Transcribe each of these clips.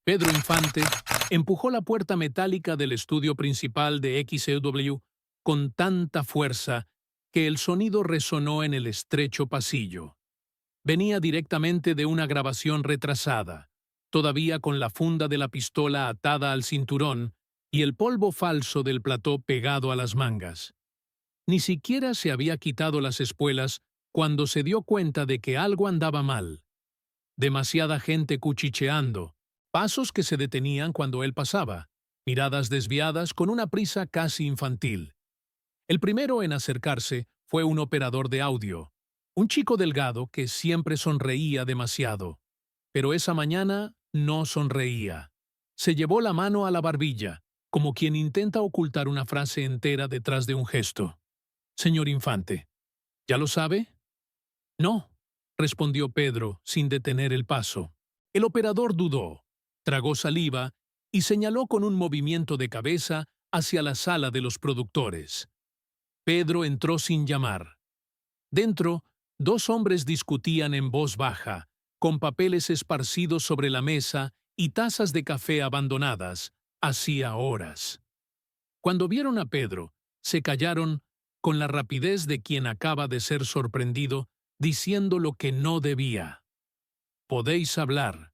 Pedro Infante empujó la puerta metálica del estudio principal de XEW con tanta fuerza que el sonido resonó en el estrecho pasillo. Venía directamente de una grabación retrasada, todavía con la funda de la pistola atada al cinturón y el polvo falso del plató pegado a las mangas. Ni siquiera se había quitado las espuelas cuando se dio cuenta de que algo andaba mal. Demasiada gente cuchicheando, pasos que se detenían cuando él pasaba, miradas desviadas con una prisa casi infantil. El primero en acercarse fue un operador de audio, un chico delgado que siempre sonreía demasiado. Pero esa mañana no sonreía. Se llevó la mano a la barbilla, como quien intenta ocultar una frase entera detrás de un gesto. Señor Infante, ¿ya lo sabe? No, respondió Pedro sin detener el paso. El operador dudó, tragó saliva y señaló con un movimiento de cabeza hacia la sala de los productores. Pedro entró sin llamar. Dentro, dos hombres discutían en voz baja, con papeles esparcidos sobre la mesa y tazas de café abandonadas, hacía horas. Cuando vieron a Pedro, se callaron con la rapidez de quien acaba de ser sorprendido diciendo lo que no debía. «Podéis hablar»,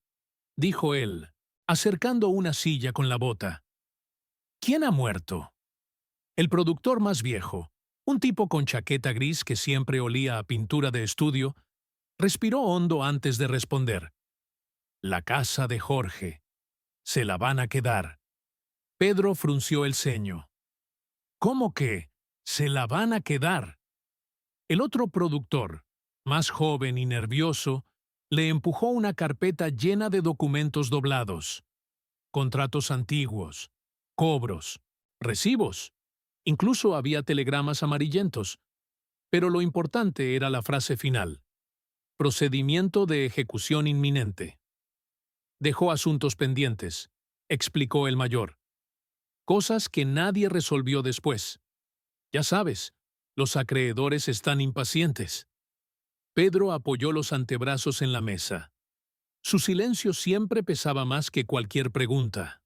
dijo él, acercando una silla con la bota. «¿Quién ha muerto?» El productor más viejo, un tipo con chaqueta gris que siempre olía a pintura de estudio, respiró hondo antes de responder. «La casa de Jorge. Se la van a quedar». Pedro frunció el ceño. «¿Cómo que? Se la van a quedar?» El otro productor, más joven y nervioso, le empujó una carpeta llena de documentos doblados. Contratos antiguos, cobros, recibos. Incluso había telegramas amarillentos. Pero lo importante era la frase final. Procedimiento de ejecución inminente. Dejó asuntos pendientes, explicó el mayor. Cosas que nadie resolvió después. Ya sabes, los acreedores están impacientes. Pedro apoyó los antebrazos en la mesa. Su silencio siempre pesaba más que cualquier pregunta.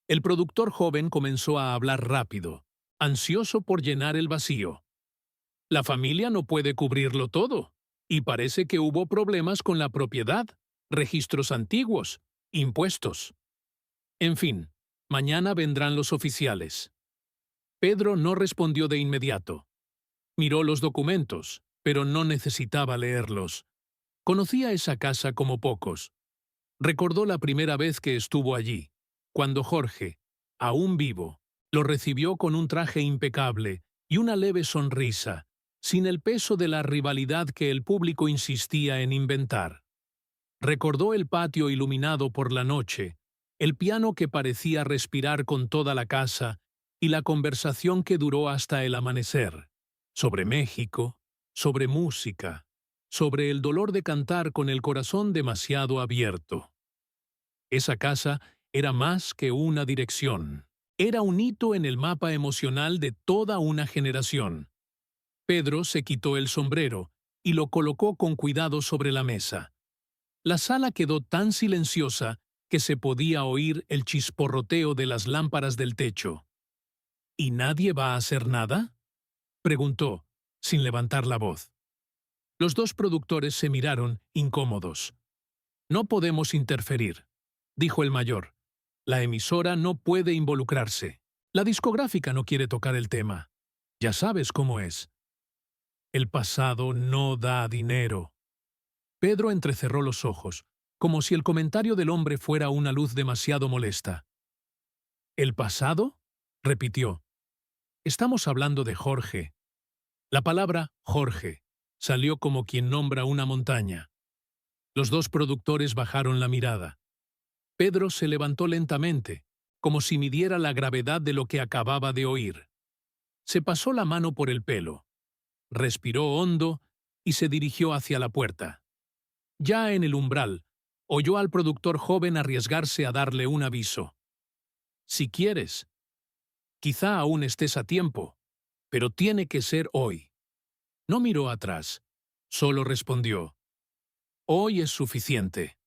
El productor joven comenzó a hablar rápido, ansioso por llenar el vacío. La familia no puede cubrirlo todo, y parece que hubo problemas con la propiedad, registros antiguos, impuestos. En fin, mañana vendrán los oficiales. Pedro no respondió de inmediato. Miró los documentos, pero no necesitaba leerlos. Conocía esa casa como pocos. Recordó la primera vez que estuvo allí, cuando Jorge, aún vivo, lo recibió con un traje impecable y una leve sonrisa, sin el peso de la rivalidad que el público insistía en inventar. Recordó el patio iluminado por la noche, el piano que parecía respirar con toda la casa y la conversación que duró hasta el amanecer, sobre México, sobre música, sobre el dolor de cantar con el corazón demasiado abierto. Esa casa era más que una dirección. Era un hito en el mapa emocional de toda una generación. Pedro se quitó el sombrero y lo colocó con cuidado sobre la mesa. La sala quedó tan silenciosa que se podía oír el chisporroteo de las lámparas del techo. ¿Y nadie va a hacer nada?, preguntó, sin levantar la voz. Los dos productores se miraron, incómodos. «No podemos interferir», dijo el mayor. «La emisora no puede involucrarse. La discográfica no quiere tocar el tema. Ya sabes cómo es. El pasado no da dinero». Pedro entrecerró los ojos, como si el comentario del hombre fuera una luz demasiado molesta. «¿El pasado?», repitió. «Estamos hablando de Jorge». La palabra Jorge salió como quien nombra una montaña. Los dos productores bajaron la mirada. Pedro se levantó lentamente, como si midiera la gravedad de lo que acababa de oír. Se pasó la mano por el pelo, respiró hondo y se dirigió hacia la puerta. Ya en el umbral, oyó al productor joven arriesgarse a darle un aviso. «Si quieres. Quizá aún estés a tiempo, pero tiene que ser hoy». No miró atrás, solo respondió: «Hoy es suficiente».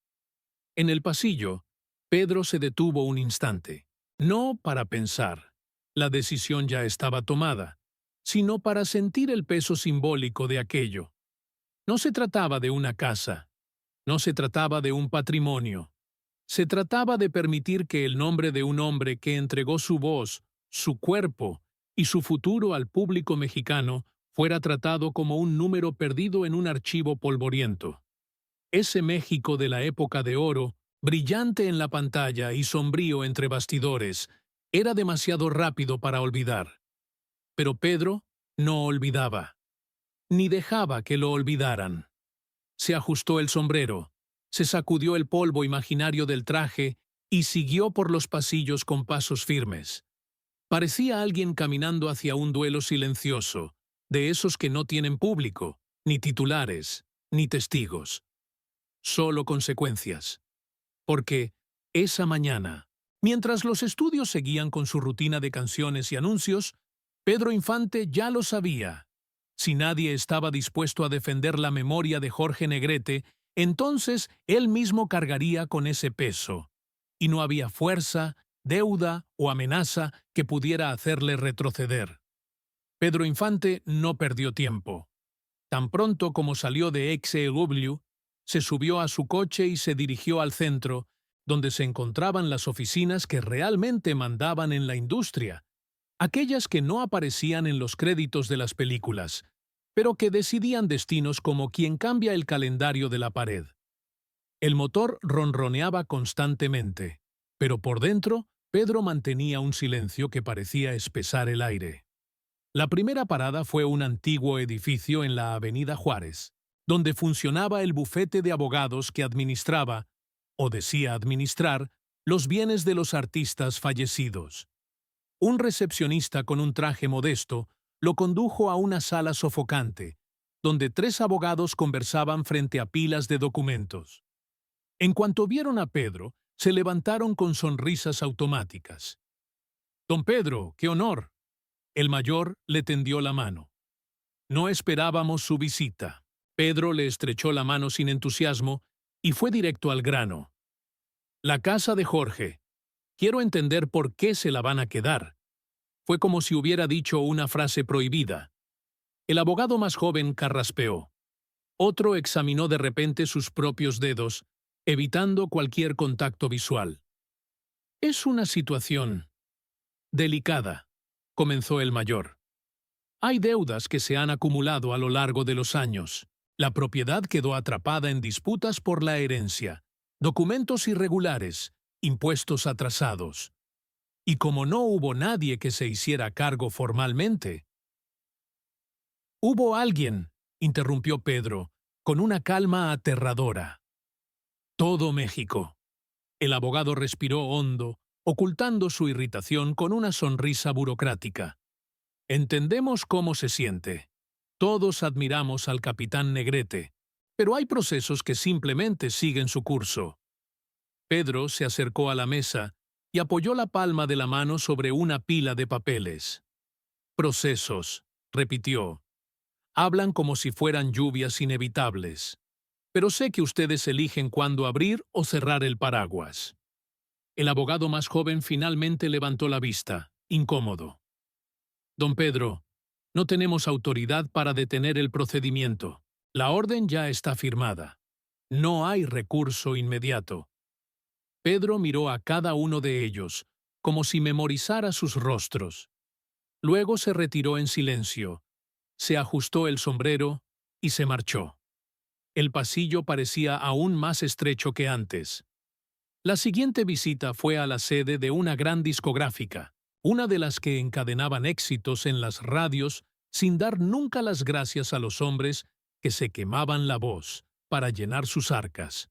En el pasillo, Pedro se detuvo un instante, no para pensar, la decisión ya estaba tomada, sino para sentir el peso simbólico de aquello. No se trataba de una casa, no se trataba de un patrimonio, se trataba de permitir que el nombre de un hombre que entregó su voz, su cuerpo y su futuro al público mexicano fuera tratado como un número perdido en un archivo polvoriento. Ese México de la época de oro, brillante en la pantalla y sombrío entre bastidores, era demasiado rápido para olvidar. Pero Pedro no olvidaba, ni dejaba que lo olvidaran. Se ajustó el sombrero, se sacudió el polvo imaginario del traje y siguió por los pasillos con pasos firmes. Parecía alguien caminando hacia un duelo silencioso, de esos que no tienen público, ni titulares, ni testigos. Solo consecuencias. Porque esa mañana, mientras los estudios seguían con su rutina de canciones y anuncios, Pedro Infante ya lo sabía. Si nadie estaba dispuesto a defender la memoria de Jorge Negrete, entonces él mismo cargaría con ese peso. Y no había fuerza, deuda o amenaza que pudiera hacerle retroceder. Pedro Infante no perdió tiempo. Tan pronto como salió de XEW, se subió a su coche y se dirigió al centro, donde se encontraban las oficinas que realmente mandaban en la industria, aquellas que no aparecían en los créditos de las películas, pero que decidían destinos como quien cambia el calendario de la pared. El motor ronroneaba constantemente, pero por dentro Pedro mantenía un silencio que parecía espesar el aire. La primera parada fue un antiguo edificio en la Avenida Juárez, donde funcionaba el bufete de abogados que administraba, o decía administrar, los bienes de los artistas fallecidos. Un recepcionista con un traje modesto lo condujo a una sala sofocante, donde 3 abogados conversaban frente a pilas de documentos. En cuanto vieron a Pedro, se levantaron con sonrisas automáticas. «Don Pedro, qué honor». El mayor le tendió la mano. No esperábamos su visita. Pedro le estrechó la mano sin entusiasmo y fue directo al grano. «La casa de Jorge. Quiero entender por qué se la van a quedar». Fue como si hubiera dicho una frase prohibida. El abogado más joven carraspeó. Otro examinó de repente sus propios dedos, evitando cualquier contacto visual. «Es una situación delicada», comenzó el mayor. «Hay deudas que se han acumulado a lo largo de los años. La propiedad quedó atrapada en disputas por la herencia, documentos irregulares, impuestos atrasados. Y como no hubo nadie que se hiciera cargo formalmente». «Hubo alguien», interrumpió Pedro, con una calma aterradora. «Todo México». El abogado respiró hondo, ocultando su irritación con una sonrisa burocrática. «Entendemos cómo se siente. Todos admiramos al capitán Negrete, pero hay procesos que simplemente siguen su curso». Pedro se acercó a la mesa y apoyó la palma de la mano sobre una pila de papeles. «Procesos», repitió. «Hablan como si fueran lluvias inevitables. Pero sé que ustedes eligen cuándo abrir o cerrar el paraguas». El abogado más joven finalmente levantó la vista, incómodo. «Don Pedro, no tenemos autoridad para detener el procedimiento. La orden ya está firmada. No hay recurso inmediato». Pedro miró a cada uno de ellos, como si memorizara sus rostros. Luego se retiró en silencio, se ajustó el sombrero y se marchó. El pasillo parecía aún más estrecho que antes. La siguiente visita fue a la sede de una gran discográfica, una de las que encadenaban éxitos en las radios sin dar nunca las gracias a los hombres que se quemaban la voz para llenar sus arcas.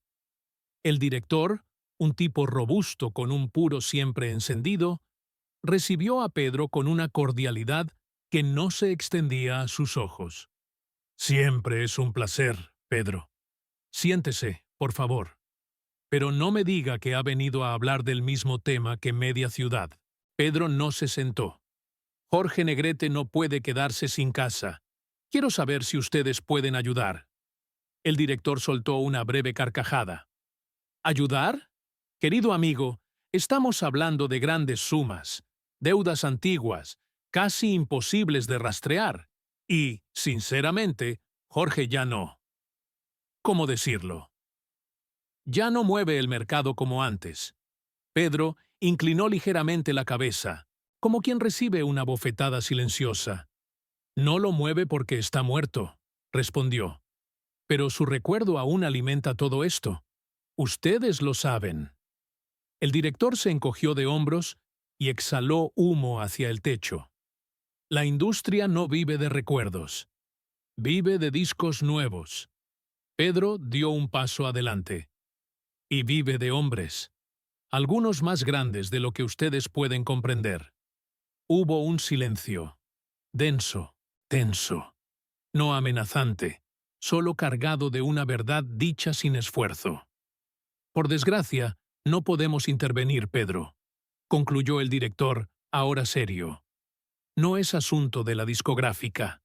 El director, un tipo robusto con un puro siempre encendido, recibió a Pedro con una cordialidad que no se extendía a sus ojos. «Siempre es un placer, Pedro. Siéntese, por favor. Pero no me diga que ha venido a hablar del mismo tema que media ciudad». Pedro no se sentó. «Jorge Negrete no puede quedarse sin casa. Quiero saber si ustedes pueden ayudar». El director soltó una breve carcajada. «¿Ayudar? Querido amigo, estamos hablando de grandes sumas, deudas antiguas, casi imposibles de rastrear. Y, sinceramente, Jorge ya no. ¿Cómo decirlo? Ya no mueve el mercado como antes. Pedro inclinó ligeramente la cabeza, como quien recibe una bofetada silenciosa. No lo mueve porque está muerto, respondió. Pero su recuerdo aún alimenta todo esto. Ustedes lo saben. El director se encogió de hombros y exhaló humo hacia el techo. La industria no vive de recuerdos. Vive de discos nuevos. Pedro dio un paso adelante. Y vive de hombres. Algunos más grandes de lo que ustedes pueden comprender. Hubo un silencio. Denso, tenso. No amenazante, solo cargado de una verdad dicha sin esfuerzo. Por desgracia, no podemos intervenir, Pedro, concluyó el director, ahora serio. No es asunto de la discográfica.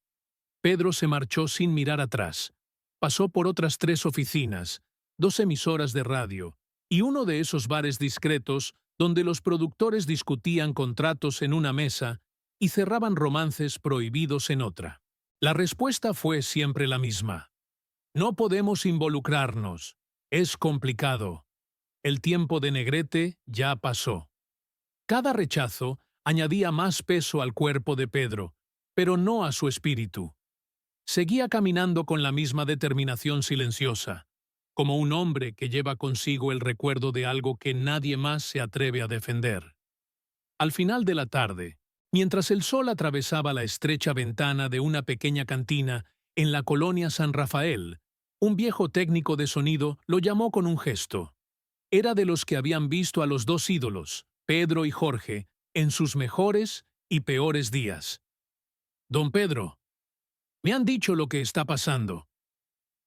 Pedro se marchó sin mirar atrás. Pasó por otras 3 oficinas, 2 emisoras de radio y uno de esos bares discretos donde los productores discutían contratos en una mesa y cerraban romances prohibidos en otra. La respuesta fue siempre la misma. No podemos involucrarnos. Es complicado. El tiempo de Negrete ya pasó. Cada rechazo añadía más peso al cuerpo de Pedro, pero no a su espíritu. Seguía caminando con la misma determinación silenciosa, como un hombre que lleva consigo el recuerdo de algo que nadie más se atreve a defender. Al final de la tarde, mientras el sol atravesaba la estrecha ventana de una pequeña cantina en la colonia San Rafael, un viejo técnico de sonido lo llamó con un gesto. Era de los que habían visto a los 2 ídolos, Pedro y Jorge, en sus mejores y peores días. «Don Pedro, me han dicho lo que está pasando».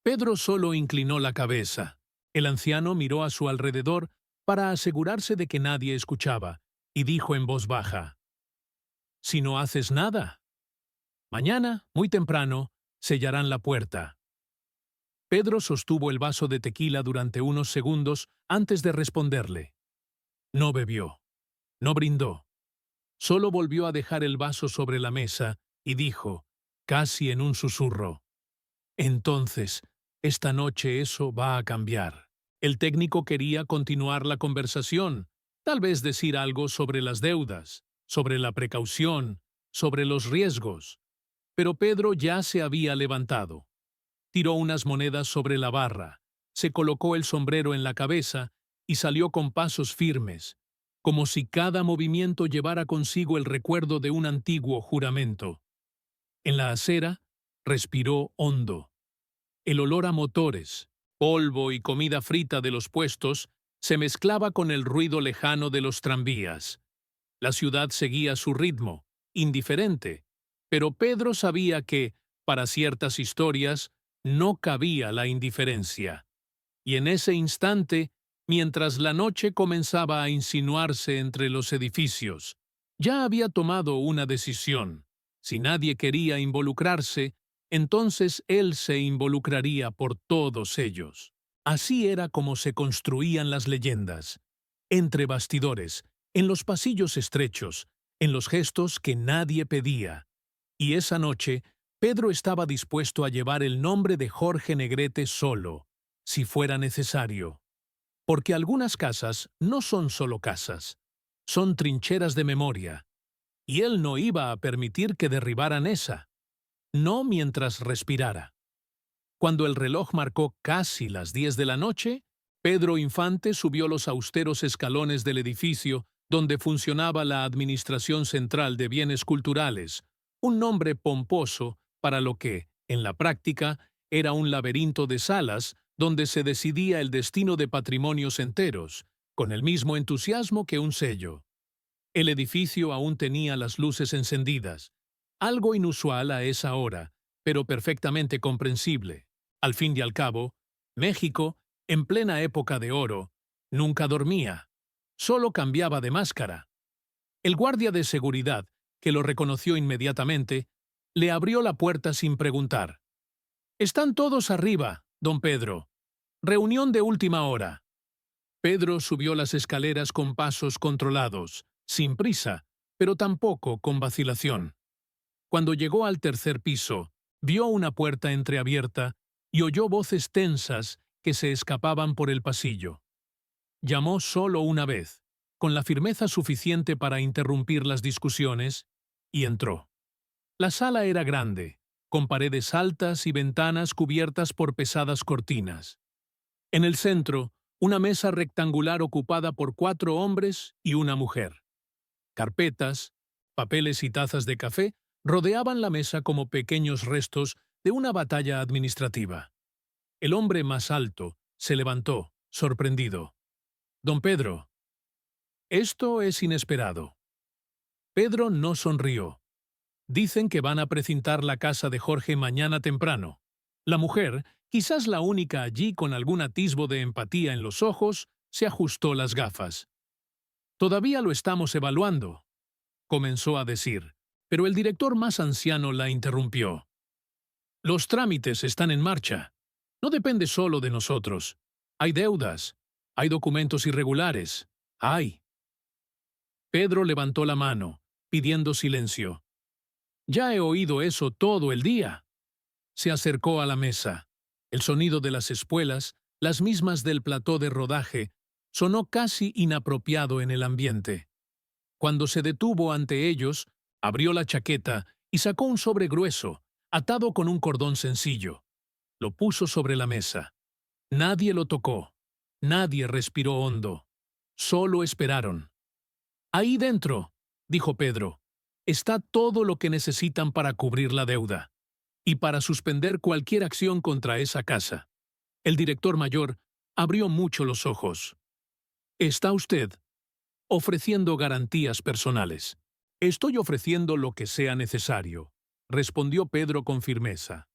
Pedro solo inclinó la cabeza. El anciano miró a su alrededor para asegurarse de que nadie escuchaba, y dijo en voz baja: «Si no haces nada, mañana, muy temprano, sellarán la puerta». Pedro sostuvo el vaso de tequila durante unos segundos antes de responderle. No bebió, no brindó. Solo volvió a dejar el vaso sobre la mesa y dijo, casi en un susurro: «Entonces, esta noche eso va a cambiar». El técnico quería continuar la conversación, tal vez decir algo sobre las deudas, sobre la precaución, sobre los riesgos. Pero Pedro ya se había levantado. Tiró unas monedas sobre la barra, se colocó el sombrero en la cabeza y salió con pasos firmes, como si cada movimiento llevara consigo el recuerdo de un antiguo juramento. En la acera, respiró hondo. El olor a motores, polvo y comida frita de los puestos se mezclaba con el ruido lejano de los tranvías. La ciudad seguía su ritmo, indiferente, pero Pedro sabía que, para ciertas historias, no cabía la indiferencia. Y en ese instante, mientras la noche comenzaba a insinuarse entre los edificios, ya había tomado una decisión. Si nadie quería involucrarse, entonces él se involucraría por todos ellos. Así era como se construían las leyendas, entre bastidores, en los pasillos estrechos, en los gestos que nadie pedía. Y esa noche, Pedro estaba dispuesto a llevar el nombre de Jorge Negrete solo, si fuera necesario. Porque algunas casas no son solo casas, son trincheras de memoria. Y él no iba a permitir que derribaran esa. No mientras respirara. Cuando el reloj marcó casi las 10 de la noche, Pedro Infante subió los austeros escalones del edificio donde funcionaba la Administración Central de Bienes Culturales, un nombre pomposo para lo que, en la práctica, era un laberinto de salas donde se decidía el destino de patrimonios enteros, con el mismo entusiasmo que un sello. El edificio aún tenía las luces encendidas, algo inusual a esa hora, pero perfectamente comprensible. Al fin y al cabo, México, en plena época de oro, nunca dormía, solo cambiaba de máscara. El guardia de seguridad, que lo reconoció inmediatamente, le abrió la puerta sin preguntar. «Están todos arriba, don Pedro. Reunión de última hora». Pedro subió las escaleras con pasos controlados, sin prisa, pero tampoco con vacilación. Cuando llegó al tercer piso, vio una puerta entreabierta y oyó voces tensas que se escapaban por el pasillo. Llamó solo una vez, con la firmeza suficiente para interrumpir las discusiones, y entró. La sala era grande, con paredes altas y ventanas cubiertas por pesadas cortinas. En el centro, una mesa rectangular ocupada por 4 hombres y una mujer. Carpetas, papeles y tazas de café rodeaban la mesa como pequeños restos de una batalla administrativa. El hombre más alto se levantó, sorprendido. «Don Pedro, esto es inesperado». Pedro no sonrió. «Dicen que van a precintar la casa de Jorge mañana temprano». La mujer, quizás la única allí con algún atisbo de empatía en los ojos, se ajustó las gafas. «Todavía lo estamos evaluando», comenzó a decir, pero el director más anciano la interrumpió. «Los trámites están en marcha. No depende solo de nosotros. Hay deudas, hay documentos irregulares, hay». Pedro levantó la mano, pidiendo silencio. «Ya he oído eso todo el día». Se acercó a la mesa. El sonido de las espuelas, las mismas del plató de rodaje, sonó casi inapropiado en el ambiente. Cuando se detuvo ante ellos, abrió la chaqueta y sacó un sobre grueso, atado con un cordón sencillo. Lo puso sobre la mesa. Nadie lo tocó. Nadie respiró hondo. Solo esperaron. «Ahí dentro», dijo Pedro, «está todo lo que necesitan para cubrir la deuda y para suspender cualquier acción contra esa casa». El director mayor abrió mucho los ojos. «¿Está usted ofreciendo garantías personales?» «Estoy ofreciendo lo que sea necesario», respondió Pedro con firmeza.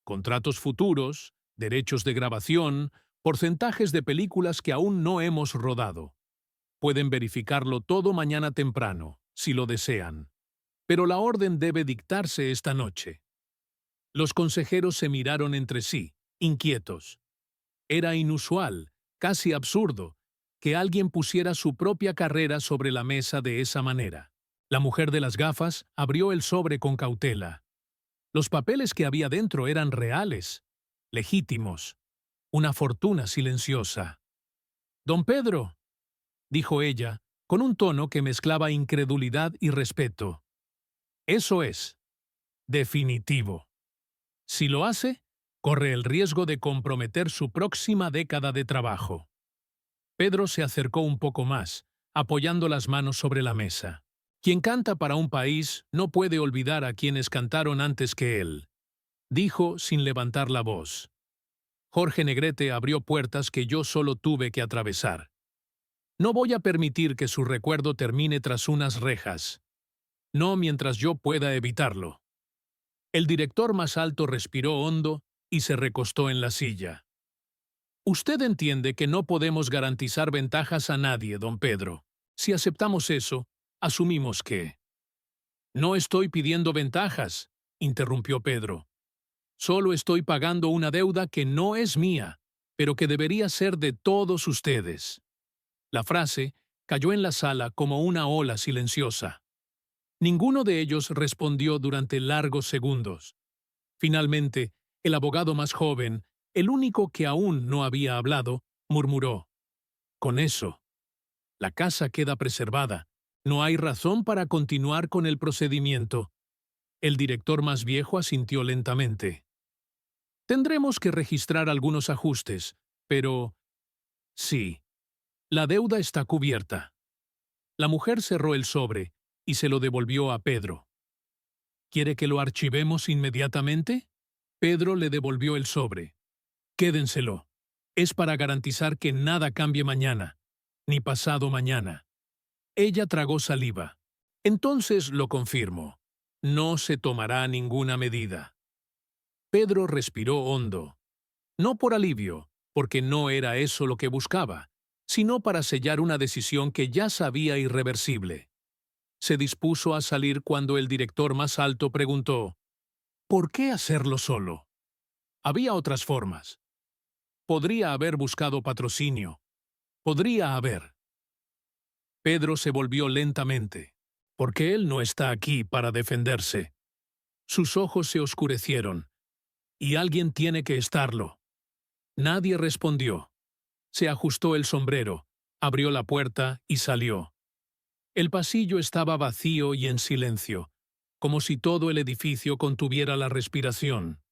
«Contratos futuros, derechos de grabación, porcentajes de películas que aún no hemos rodado. Pueden verificarlo todo mañana temprano, si lo desean. Pero la orden debe dictarse esta noche». Los consejeros se miraron entre sí, inquietos. Era inusual, casi absurdo, que alguien pusiera su propia carrera sobre la mesa de esa manera. La mujer de las gafas abrió el sobre con cautela. Los papeles que había dentro eran reales, legítimos, una fortuna silenciosa. «Don Pedro», dijo ella, con un tono que mezclaba incredulidad y respeto. «Eso es definitivo. Si lo hace, corre el riesgo de comprometer su próxima década de trabajo». Pedro se acercó un poco más, apoyando las manos sobre la mesa. «Quien canta para un país no puede olvidar a quienes cantaron antes que él», dijo sin levantar la voz. «Jorge Negrete abrió puertas que yo solo tuve que atravesar. No voy a permitir que su recuerdo termine tras unas rejas. No mientras yo pueda evitarlo». El director más alto respiró hondo y se recostó en la silla. «Usted entiende que no podemos garantizar ventajas a nadie, don Pedro. Si aceptamos eso, asumimos que». «No estoy pidiendo ventajas», interrumpió Pedro. «Solo estoy pagando una deuda que no es mía, pero que debería ser de todos ustedes». La frase cayó en la sala como una ola silenciosa. Ninguno de ellos respondió durante largos segundos. Finalmente, el abogado más joven, el único que aún no había hablado, murmuró: «Con eso, la casa queda preservada. No hay razón para continuar con el procedimiento». El director más viejo asintió lentamente. «Tendremos que registrar algunos ajustes, pero sí, la deuda está cubierta». La mujer cerró el sobre y se lo devolvió a Pedro. «¿Quiere que lo archivemos inmediatamente?» Pedro le devolvió el sobre. «Quédenselo. Es para garantizar que nada cambie mañana, ni pasado mañana». Ella tragó saliva. «Entonces lo confirmo. No se tomará ninguna medida». Pedro respiró hondo. No por alivio, porque no era eso lo que buscaba, sino para sellar una decisión que ya sabía irreversible. Se dispuso a salir cuando el director más alto preguntó: «¿Por qué hacerlo solo? Había otras formas. Podría haber buscado patrocinio». Podría haber. Pedro se volvió lentamente, porque él no está aquí para defenderse. Sus ojos se oscurecieron, y alguien tiene que estarlo. Nadie respondió. Se ajustó el sombrero, abrió la puerta y salió. El pasillo estaba vacío y en silencio, como si todo el edificio contuviera la respiración.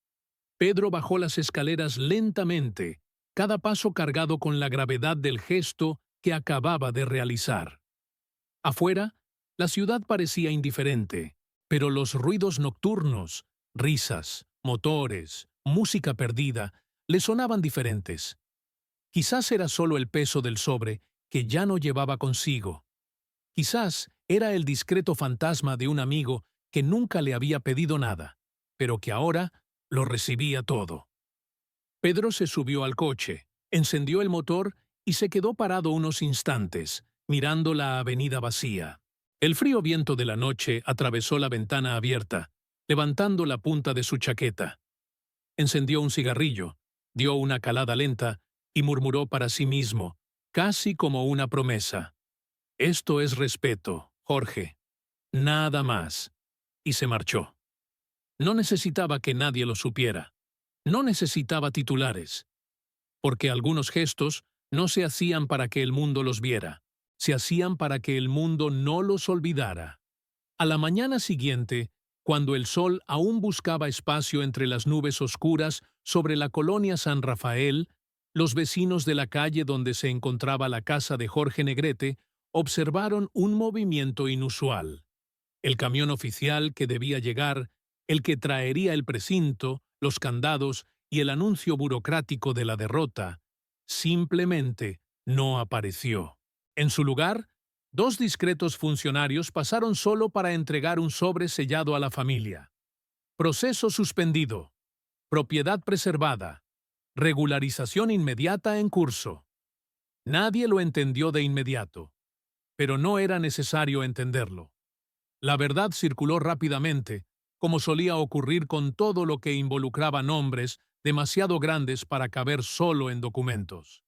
Pedro bajó las escaleras lentamente, cada paso cargado con la gravedad del gesto que acababa de realizar. Afuera, la ciudad parecía indiferente, pero los ruidos nocturnos, risas, motores, música perdida, le sonaban diferentes. Quizás era solo el peso del sobre que ya no llevaba consigo. Quizás era el discreto fantasma de un amigo que nunca le había pedido nada, pero que ahora lo recibía todo. Pedro se subió al coche, encendió el motor y se quedó parado unos instantes, mirando la avenida vacía. El frío viento de la noche atravesó la ventana abierta, levantando la punta de su chaqueta. Encendió un cigarrillo, dio una calada lenta y murmuró para sí mismo, casi como una promesa. Esto es respeto, Jorge. Nada más. Y se marchó. No necesitaba que nadie lo supiera. No necesitaba titulares. Porque algunos gestos no se hacían para que el mundo los viera. Se hacían para que el mundo no los olvidara. A la mañana siguiente, cuando el sol aún buscaba espacio entre las nubes oscuras sobre la colonia San Rafael, los vecinos de la calle donde se encontraba la casa de Jorge Negrete observaron un movimiento inusual. El camión oficial que debía llegar, el que traería el precinto, los candados y el anuncio burocrático de la derrota, simplemente no apareció. En su lugar, dos discretos funcionarios pasaron solo para entregar un sobre sellado a la familia. Proceso suspendido. Propiedad preservada. Regularización inmediata en curso. Nadie lo entendió de inmediato, pero no era necesario entenderlo. La verdad circuló rápidamente, como solía ocurrir con todo lo que involucraba nombres demasiado grandes para caber solo en documentos.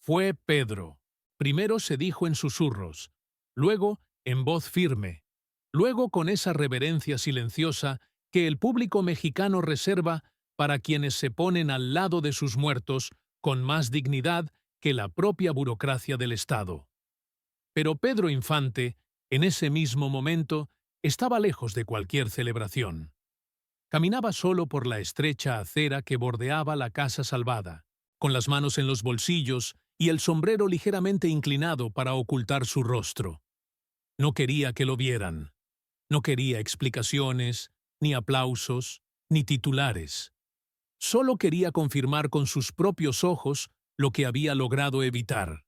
Fue Pedro. Primero se dijo en susurros, luego en voz firme, luego con esa reverencia silenciosa que el público mexicano reserva para quienes se ponen al lado de sus muertos con más dignidad que la propia burocracia del Estado. Pero Pedro Infante, en ese mismo momento, estaba lejos de cualquier celebración. Caminaba solo por la estrecha acera que bordeaba la casa salvada, con las manos en los bolsillos y el sombrero ligeramente inclinado para ocultar su rostro. No quería que lo vieran. No quería explicaciones, ni aplausos, ni titulares. Solo quería confirmar con sus propios ojos lo que había logrado evitar.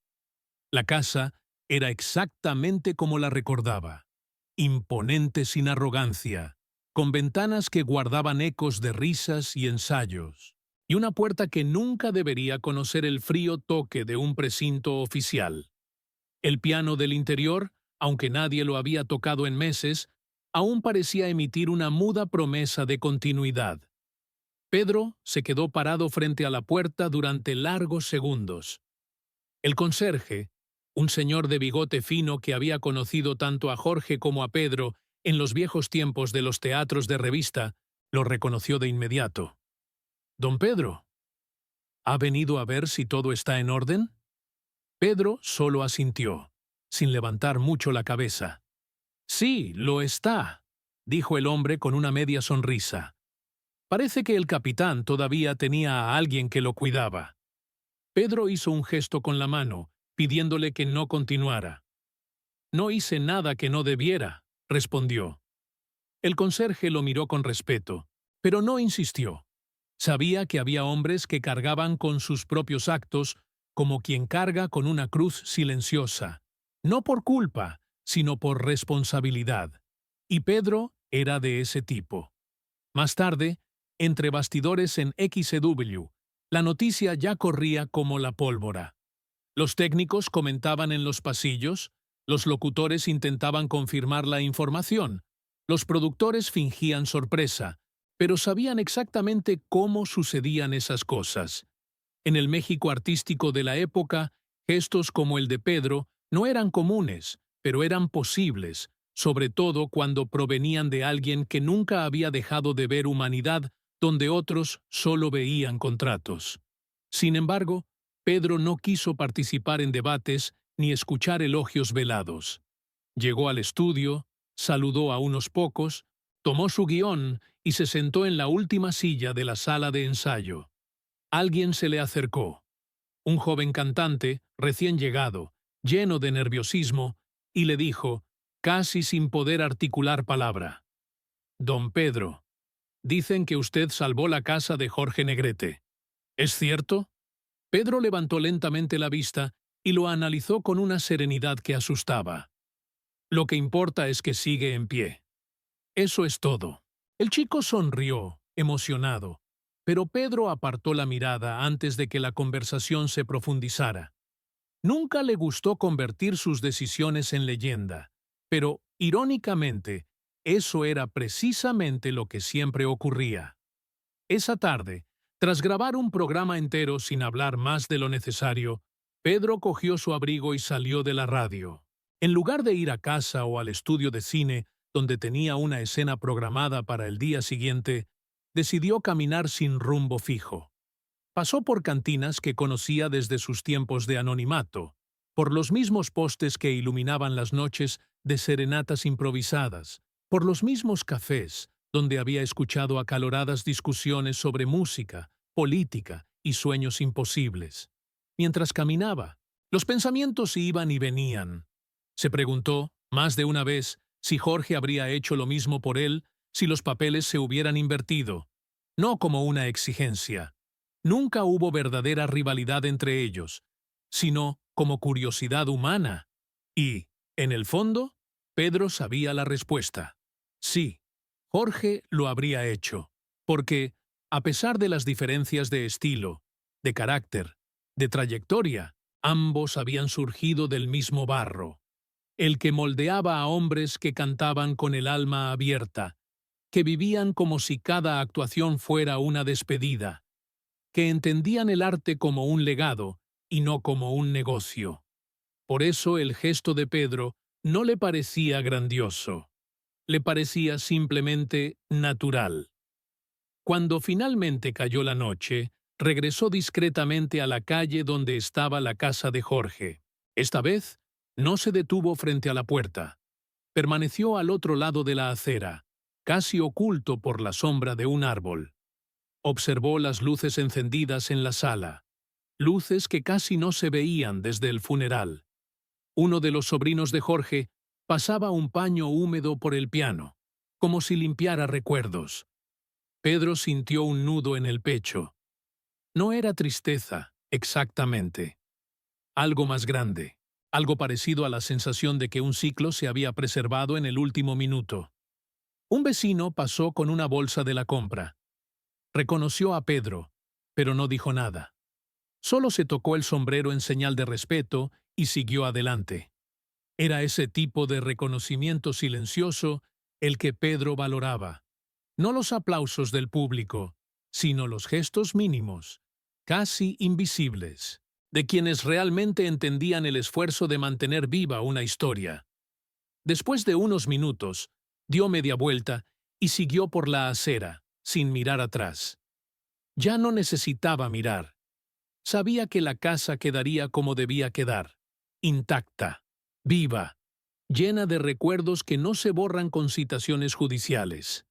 La casa era exactamente como la recordaba, imponente sin arrogancia, con ventanas que guardaban ecos de risas y ensayos, y una puerta que nunca debería conocer el frío toque de un precinto oficial. El piano del interior, aunque nadie lo había tocado en meses, aún parecía emitir una muda promesa de continuidad. Pedro se quedó parado frente a la puerta durante largos segundos. El conserje, un señor de bigote fino que había conocido tanto a Jorge como a Pedro en los viejos tiempos de los teatros de revista, lo reconoció de inmediato. «Don Pedro, ¿ha venido a ver si todo está en orden?» Pedro solo asintió, sin levantar mucho la cabeza. «Sí, lo está», dijo el hombre con una media sonrisa. Parece que el capitán todavía tenía a alguien que lo cuidaba. Pedro hizo un gesto con la mano, pidiéndole que no continuara. «No hice nada que no debiera», respondió. El conserje lo miró con respeto, pero no insistió. Sabía que había hombres que cargaban con sus propios actos como quien carga con una cruz silenciosa, no por culpa, sino por responsabilidad. Y Pedro era de ese tipo. Más tarde, entre bastidores en XEW, la noticia ya corría como la pólvora. Los técnicos comentaban en los pasillos, los locutores intentaban confirmar la información, los productores fingían sorpresa, pero sabían exactamente cómo sucedían esas cosas. En el México artístico de la época, Gestos como el de Pedro no eran comunes, pero eran posibles, sobre todo cuando provenían de alguien que nunca había dejado de ver humanidad donde otros solo veían contratos. Sin embargo, Pedro no quiso participar en debates ni escuchar elogios velados. Llegó al estudio, saludó a unos pocos, tomó su guión y se sentó en la última silla de la sala de ensayo. Alguien se le acercó. Un joven cantante, recién llegado, lleno de nerviosismo, y le dijo, casi sin poder articular palabra: «Don Pedro, dicen que usted salvó la casa de Jorge Negrete. ¿Es cierto?». Pedro levantó lentamente la vista y lo analizó con una serenidad que asustaba. «Lo que importa es que sigue en pie. Eso es todo». El chico sonrió, emocionado, pero Pedro apartó la mirada antes de que la conversación se profundizara. Nunca le gustó convertir sus decisiones en leyenda, pero, irónicamente, eso era precisamente lo que siempre ocurría. Esa tarde, tras grabar un programa entero sin hablar más de lo necesario, Pedro cogió su abrigo y salió de la radio. En lugar de ir a casa o al estudio de cine, donde tenía una escena programada para el día siguiente, decidió caminar sin rumbo fijo. Pasó por cantinas que conocía desde sus tiempos de anonimato, por los mismos postes que iluminaban las noches de serenatas improvisadas, por los mismos cafés donde había escuchado acaloradas discusiones sobre música, política y sueños imposibles. Mientras caminaba, los pensamientos iban y venían. Se preguntó, más de una vez, si Jorge habría hecho lo mismo por él si los papeles se hubieran invertido, no como una exigencia. Nunca hubo verdadera rivalidad entre ellos, sino como curiosidad humana. Y, en el fondo, Pedro sabía la respuesta. Sí, Jorge lo habría hecho, porque, a pesar de las diferencias de estilo, de carácter, de trayectoria, ambos habían surgido del mismo barro, el que moldeaba a hombres que cantaban con el alma abierta, que vivían como si cada actuación fuera una despedida, que entendían el arte como un legado y no como un negocio. Por eso el gesto de Pedro no le parecía grandioso, le parecía simplemente natural. Cuando finalmente cayó la noche, regresó discretamente a la calle donde estaba la casa de Jorge. Esta vez, no se detuvo frente a la puerta. Permaneció al otro lado de la acera, casi oculto por la sombra de un árbol. Observó las luces encendidas en la sala, luces que casi no se veían desde el funeral. Uno de los sobrinos de Jorge pasaba un paño húmedo por el piano, como si limpiara recuerdos. Pedro sintió un nudo en el pecho. No era tristeza, exactamente. Algo más grande, algo parecido a la sensación de que un ciclo se había preservado en el último minuto. Un vecino pasó con una bolsa de la compra. Reconoció a Pedro, pero no dijo nada. Solo se tocó el sombrero en señal de respeto y siguió adelante. Era ese tipo de reconocimiento silencioso el que Pedro valoraba. No los aplausos del público, sino los gestos mínimos, casi invisibles, de quienes realmente entendían el esfuerzo de mantener viva una historia. Después de unos minutos, dio media vuelta y siguió por la acera, sin mirar atrás. Ya no necesitaba mirar. Sabía que la casa quedaría como debía quedar, intacta, viva, llena de recuerdos que no se borran con citaciones judiciales.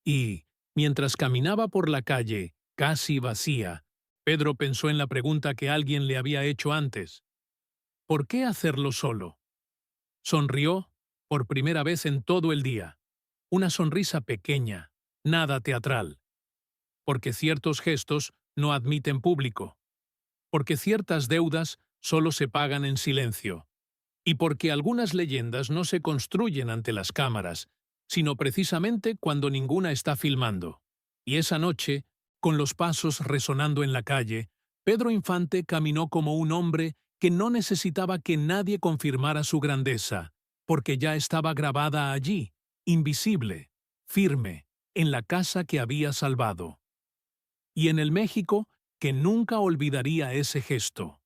Y, mientras caminaba por la calle, casi vacía, Pedro pensó en la pregunta que alguien le había hecho antes. ¿Por qué hacerlo solo? Sonrió, por primera vez en todo el día. Una sonrisa pequeña, nada teatral. Porque ciertos gestos no admiten público. Porque ciertas deudas solo se pagan en silencio. Y porque algunas leyendas no se construyen ante las cámaras, sino precisamente cuando ninguna está filmando. Y esa noche, con los pasos resonando en la calle, Pedro Infante caminó como un hombre que no necesitaba que nadie confirmara su grandeza, porque ya estaba grabada allí, invisible, firme, en la casa que había salvado. Y en el México que nunca olvidaría ese gesto.